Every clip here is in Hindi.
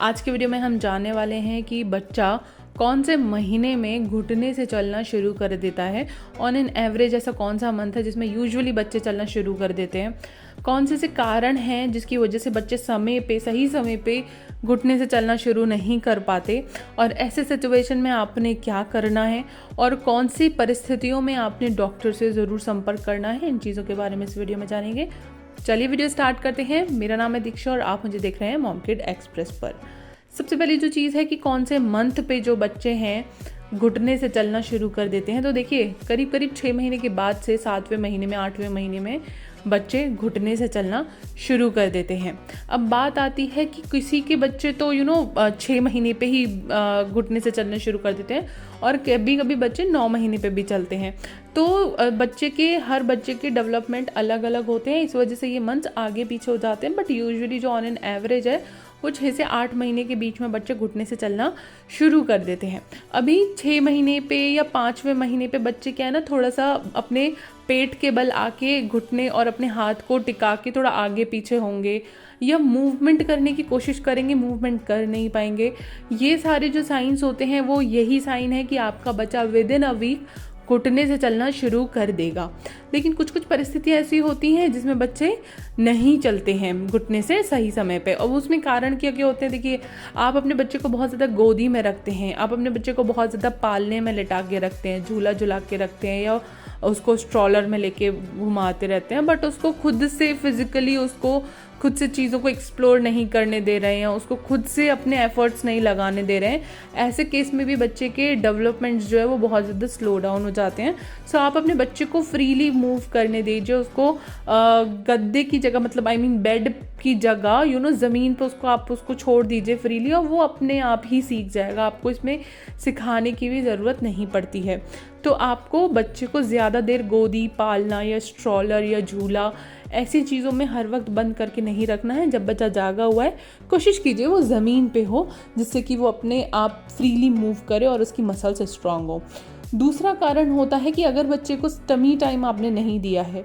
आज के वीडियो में हम जानने वाले हैं कि बच्चा कौन से महीने में घुटने से चलना शुरू कर देता है। ऑन एन एवरेज ऐसा कौन सा मंथ है जिसमें यूजुअली बच्चे चलना शुरू कर देते हैं। कौन से कारण हैं जिसकी वजह से बच्चे सही समय पे घुटने से चलना शुरू नहीं कर पाते, और ऐसे सिचुएशन में आपने क्या करना है और कौन सी परिस्थितियों में आपने डॉक्टर से ज़रूर संपर्क करना है। इन चीज़ों के बारे में इस वीडियो में जानेंगे। चलिए वीडियो स्टार्ट करते हैं। मेरा नाम है दीक्षा और आप मुझे देख रहे हैं मॉम किड एक्सप्रेस पर। सबसे पहली जो चीज़ है कि कौन से मंथ पे जो बच्चे हैं घुटने से चलना शुरू कर देते हैं, तो देखिए करीब करीब 6 महीने के बाद से 7वें महीने में 8वें महीने में बच्चे घुटने से चलना शुरू कर देते हैं। अब बात आती है कि किसी के बच्चे तो 6 महीने पे ही घुटने से चलना शुरू कर देते हैं, और कभी कभी बच्चे 9 महीने पे भी चलते हैं। तो हर बच्चे के डेवलपमेंट अलग अलग होते हैं, इस वजह से ये मंथ्स आगे पीछे हो जाते हैं। बट यूजुअली जो ऑन एन एवरेज है वो 6 से 8 महीने के बीच में बच्चे घुटने से चलना शुरू कर देते हैं। अभी 6 महीने पे या 5वें महीने पे बच्चे क्या है ना, थोड़ा सा अपने पेट के बल आके घुटने और अपने हाथ को टिका के थोड़ा आगे पीछे होंगे या मूवमेंट करने की कोशिश करेंगे, मूवमेंट कर नहीं पाएंगे। ये सारे जो साइंस होते हैं वो यही साइन है कि आपका बच्चा विद इन अ वीक घुटने से चलना शुरू कर देगा। लेकिन कुछ कुछ परिस्थितियाँ ऐसी होती हैं जिसमें बच्चे नहीं चलते हैं घुटने से सही समय पे, और उसमें कारण क्या क्या होते हैं। देखिए, आप अपने बच्चे को बहुत ज़्यादा गोदी में रखते हैं, आप अपने बच्चे को बहुत ज़्यादा पालने में लिटा के रखते हैं, झूला झुला के रखते हैं, या उसको स्ट्रॉलर में लेके घुमाते रहते हैं, बट उसको खुद से फिजिकली खुद से चीज़ों को एक्सप्लोर नहीं करने दे रहे हैं, उसको खुद से अपने एफर्ट्स नहीं लगाने दे रहे हैं। ऐसे केस में भी बच्चे के डेवलपमेंट्स जो है वो बहुत ज़्यादा स्लो डाउन हो जाते हैं। सो आप अपने बच्चे को फ्रीली मूव करने दीजिए, उसको गद्दे की जगह, मतलब बेड की जगह ज़मीन पर आप उसको छोड़ दीजिए फ्रीली, और वो अपने आप ही सीख जाएगा। आपको इसमें सिखाने की भी ज़रूरत नहीं पड़ती है। तो आपको बच्चे को ज़्यादा देर गोदी, पालना या स्ट्रॉलर या झूला ऐसी चीज़ों में हर वक्त बंद करके नहीं रखना है। जब बच्चा जागा हुआ है कोशिश कीजिए वो ज़मीन पे हो, जिससे कि वो अपने आप फ्रीली मूव करे और उसकी मसल्स स्ट्रांग हो। दूसरा कारण होता है कि अगर बच्चे को टमी टाइम आपने नहीं दिया है,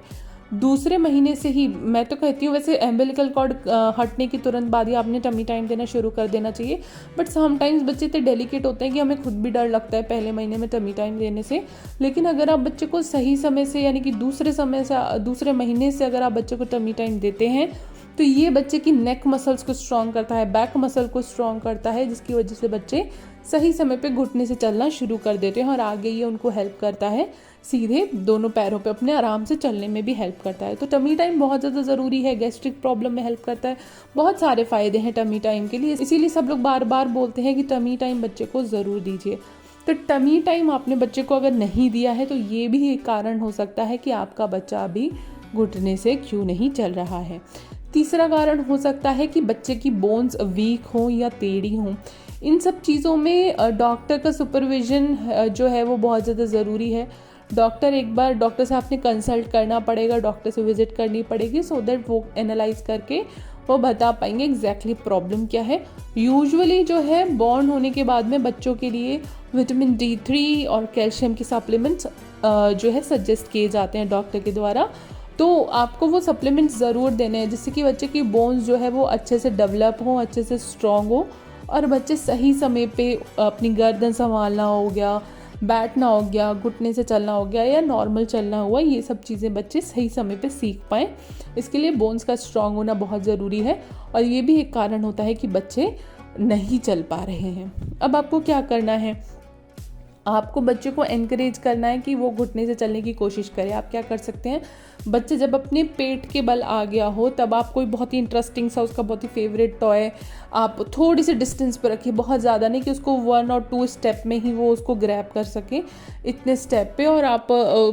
दूसरे महीने से ही, मैं तो कहती हूँ वैसे एम्बिलिकल कॉर्ड हटने की तुरंत बाद ही आपने टमी टाइम देना शुरू कर देना चाहिए। बट समटाइम्स बच्चे इतने डेलिकेट होते हैं कि हमें खुद भी डर लगता है पहले महीने में टमी टाइम देने से। लेकिन अगर आप बच्चे को सही समय से, यानी कि दूसरे महीने से अगर आप बच्चे को टमी टाइम देते हैं, तो ये बच्चे की नेक मसल्स को स्ट्रॉन्ग करता है, बैक मसल को स्ट्रॉन्ग करता है, जिसकी वजह से बच्चे सही समय पे घुटने से चलना शुरू कर देते हैं, और आगे ये उनको हेल्प करता है सीधे दोनों पैरों पे अपने आराम से चलने में भी हेल्प करता है। तो टमी टाइम बहुत ज़्यादा ज़रूरी है, गैस्ट्रिक प्रॉब्लम में हेल्प करता है, बहुत सारे फ़ायदे हैं टमी टाइम के लिए। इसीलिए सब लोग बार बार बोलते हैं कि टमी टाइम बच्चे को ज़रूर दीजिए। तो टमी टाइम आपने बच्चे को अगर नहीं दिया है तो ये भी एक कारण हो सकता है कि आपका बच्चा अभी घुटने से क्यों नहीं चल रहा है। तीसरा कारण हो सकता है कि बच्चे की बोन्स वीक हों या टेढ़ी हों। इन सब चीज़ों में डॉक्टर का सुपरविज़न जो है वो बहुत ज़्यादा ज़रूरी है। डॉक्टर से आपने कंसल्ट करना पड़ेगा, डॉक्टर से विजिट करनी पड़ेगी, सो दैट वो एनालाइज करके वो बता पाएंगे एग्जैक्टली प्रॉब्लम क्या है। यूजुअली जो है बॉर्न होने के बाद में बच्चों के लिए विटामिन D3 और कैल्शियम की सप्लीमेंट्स जो है सजेस्ट किए जाते हैं डॉक्टर के द्वारा। तो आपको वो सप्लीमेंट्स ज़रूर देने हैं, जिससे कि बच्चे की बोन्स जो है वो अच्छे से डेवलप हो, अच्छे से स्ट्रॉन्ग हो, और बच्चे सही समय पे अपनी गर्दन संभालना हो गया, बैठना हो गया, घुटने से चलना हो गया, या नॉर्मल चलना हुआ, ये सब चीज़ें बच्चे सही समय पे सीख पाएँ। इसके लिए बोन्स का स्ट्रॉन्ग होना बहुत ज़रूरी है, और ये भी एक कारण होता है कि बच्चे नहीं चल पा रहे हैं। अब आपको क्या करना है, आपको बच्चे को एनकरेज करना है कि वो घुटने से चलने की कोशिश करे। आप क्या कर सकते हैं, बच्चे जब अपने पेट के बल आ गया हो तब आप कोई बहुत ही इंटरेस्टिंग सा, उसका बहुत ही फेवरेट टॉय आप थोड़ी सी डिस्टेंस पर रखिए, बहुत ज़्यादा नहीं कि उसको 1 और 2 स्टेप में ही वो उसको ग्रैब कर सके, इतने स्टेप पे। और आप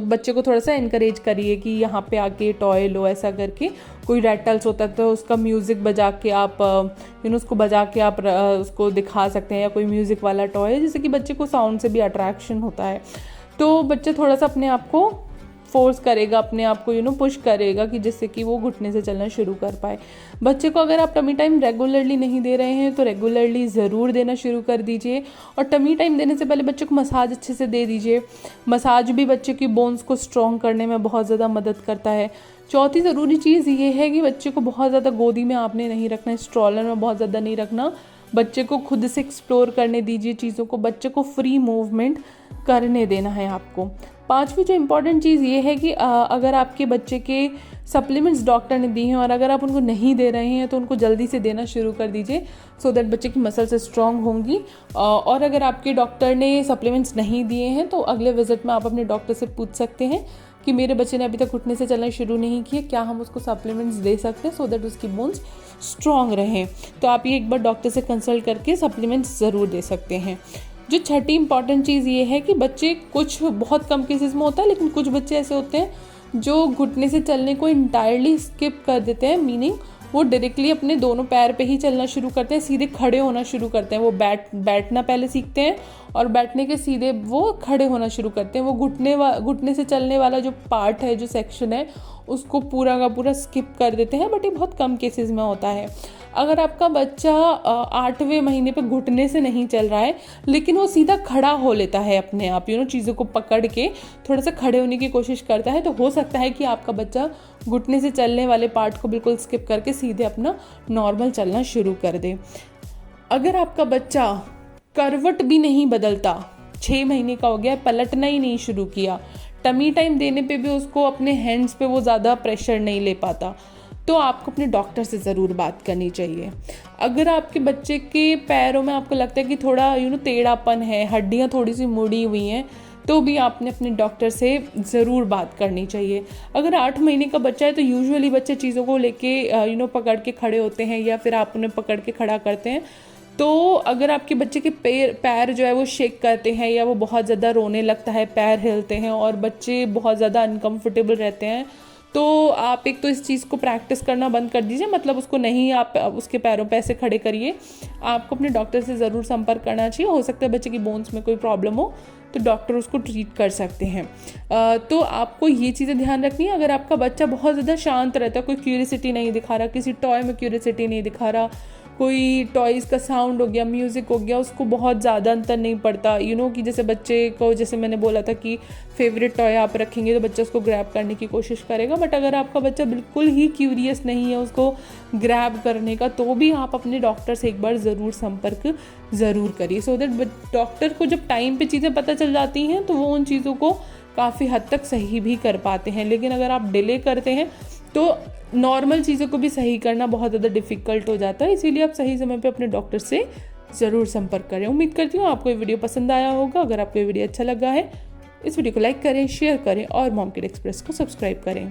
बच्चे को थोड़ा सा एनकरेज करिए कि यहाँ पे आके टॉय लो, ऐसा करके। कोई रैटल्स होता है तो उसका म्यूज़िक बजा के आप उसको बजा के आप उसको दिखा सकते हैं, या कोई म्यूज़िक वाला टॉय, जिससे कि बच्चे को साउंड से भी अट्रैक्शन होता है। तो बच्चे थोड़ा सा अपने आप को फोर्स करेगा, अपने आप को पुश करेगा, कि जिससे कि वो घुटने से चलना शुरू कर पाए। बच्चे को अगर आप टमी टाइम रेगुलरली नहीं दे रहे हैं तो रेगुलरली ज़रूर देना शुरू कर दीजिए, और टमी टाइम देने से पहले बच्चे को मसाज अच्छे से दे दीजिए। मसाज भी बच्चे की बोन्स को स्ट्रॉन्ग करने में बहुत ज़्यादा मदद करता है। चौथी ज़रूरी चीज़ ये है कि बच्चे को बहुत ज़्यादा गोदी में आपने नहीं रखना है, स्ट्रॉलर में बहुत ज़्यादा नहीं रखना। बच्चे को खुद से एक्सप्लोर करने दीजिए चीज़ों को, बच्चे को फ्री मूवमेंट करने देना है आपको। पांचवी जो इम्पॉर्टेंट चीज़ ये है कि अगर आपके बच्चे के सप्लीमेंट्स डॉक्टर ने दी हैं और अगर आप उनको नहीं दे रहे हैं तो उनको जल्दी से देना शुरू कर दीजिए, सो दैट बच्चे की मसल्स स्ट्रांग होंगी। और अगर आपके डॉक्टर ने सप्लीमेंट्स नहीं दिए हैं तो अगले विजिट में आप अपने डॉक्टर से पूछ सकते हैं कि मेरे बच्चे ने अभी तक घुटने से चलना शुरू नहीं किया, क्या हम उसको सप्लीमेंट्स दे सकते हैं सो दैट उसकी बोन्स स्ट्रांग रहें। तो आप ये एक बार डॉक्टर से कंसल्ट करके सप्लीमेंट्स ज़रूर दे सकते हैं। जो छठी इंपॉर्टेंट चीज़ ये है कि बच्चे, कुछ बहुत कम केसेस में होता है लेकिन कुछ बच्चे ऐसे होते हैं जो घुटने से चलने को इंटायरली स्किप कर देते हैं, मीनिंग वो डायरेक्टली अपने दोनों पैर पे ही चलना शुरू करते हैं, सीधे खड़े होना शुरू करते हैं। वो बैठना पहले सीखते हैं और बैठने के सीधे वो खड़े होना शुरू करते हैं। वो घुटने से चलने वाला जो पार्ट है, जो सेक्शन है, उसको पूरा का पूरा स्किप कर देते हैं, बट ये बहुत कम केसेस में होता है। अगर आपका बच्चा 8वें महीने पे घुटने से नहीं चल रहा है लेकिन वो सीधा खड़ा हो लेता है अपने आप, चीज़ों को पकड़ के थोड़ा सा खड़े होने की कोशिश करता है, तो हो सकता है कि आपका बच्चा घुटने से चलने वाले पार्ट को बिल्कुल स्किप करके सीधे अपना नॉर्मल चलना शुरू कर दे। अगर आपका बच्चा करवट भी नहीं बदलता, 6 महीने का हो गया, पलटना ही नहीं शुरू किया, टमी टाइम देने पे भी उसको अपने हैंड्स पे वो ज़्यादा प्रेशर नहीं ले पाता, तो आपको अपने डॉक्टर से ज़रूर बात करनी चाहिए। अगर आपके बच्चे के पैरों में आपको लगता है कि थोड़ा टेढ़ापन है, हड्डियाँ थोड़ी सी मुड़ी हुई हैं, तो भी आपने अपने डॉक्टर से ज़रूर बात करनी चाहिए। अगर 8 महीने का बच्चा है तो यूजुअली बच्चे चीज़ों को लेके पकड़ के खड़े होते हैं या फिर आप उन्हें पकड़ के खड़ा करते हैं। तो अगर आपके बच्चे के पैर जो है वो शेक करते हैं या वो बहुत ज़्यादा रोने लगता है, पैर हिलते हैं और बच्चे बहुत ज़्यादा अनकम्फर्टेबल रहते हैं, तो आप एक तो इस चीज़ को प्रैक्टिस करना बंद कर दीजिए, मतलब उसको नहीं आप उसके पैरों पे ऐसे खड़े करिए। आपको अपने डॉक्टर से ज़रूर संपर्क करना चाहिए। हो सकता है बच्चे की बोन्स में कोई प्रॉब्लम हो तो डॉक्टर उसको ट्रीट कर सकते हैं। तो आपको ये चीज़ें ध्यान रखनी है। अगर आपका बच्चा बहुत ज़्यादा शांत रहता है, कोई क्यूरियोसिटी नहीं दिखा रहा, किसी टॉय में क्यूरियोसिटी नहीं दिखा रहा, कोई टॉयज़ का साउंड हो गया, म्यूज़िक हो गया, उसको बहुत ज़्यादा अंतर नहीं पड़ता, कि जैसे बच्चे को, जैसे मैंने बोला था कि फेवरेट टॉय आप रखेंगे तो बच्चा उसको ग्रैब करने की कोशिश करेगा, बट अगर आपका बच्चा बिल्कुल ही क्यूरियस नहीं है उसको ग्रैब करने का, तो भी आप अपने डॉक्टर से एक बार ज़रूर संपर्क ज़रूर करिए, सो दैट डॉक्टर को जब टाइम पे चीज़ें पता चल जाती हैं तो वो उन चीज़ों को काफ़ी हद तक सही भी कर पाते हैं। लेकिन अगर आप डिले करते हैं तो नॉर्मल चीज़ों को भी सही करना बहुत ज़्यादा डिफ़िकल्ट हो जाता है। इसीलिए आप सही समय पे अपने डॉक्टर से ज़रूर संपर्क करें। उम्मीद करती हूँ आपको ये वीडियो पसंद आया होगा। अगर आपको ये वीडियो अच्छा लगा है, इस वीडियो को लाइक करें, शेयर करें और मॉम किड एक्सप्रेस को सब्सक्राइब करें।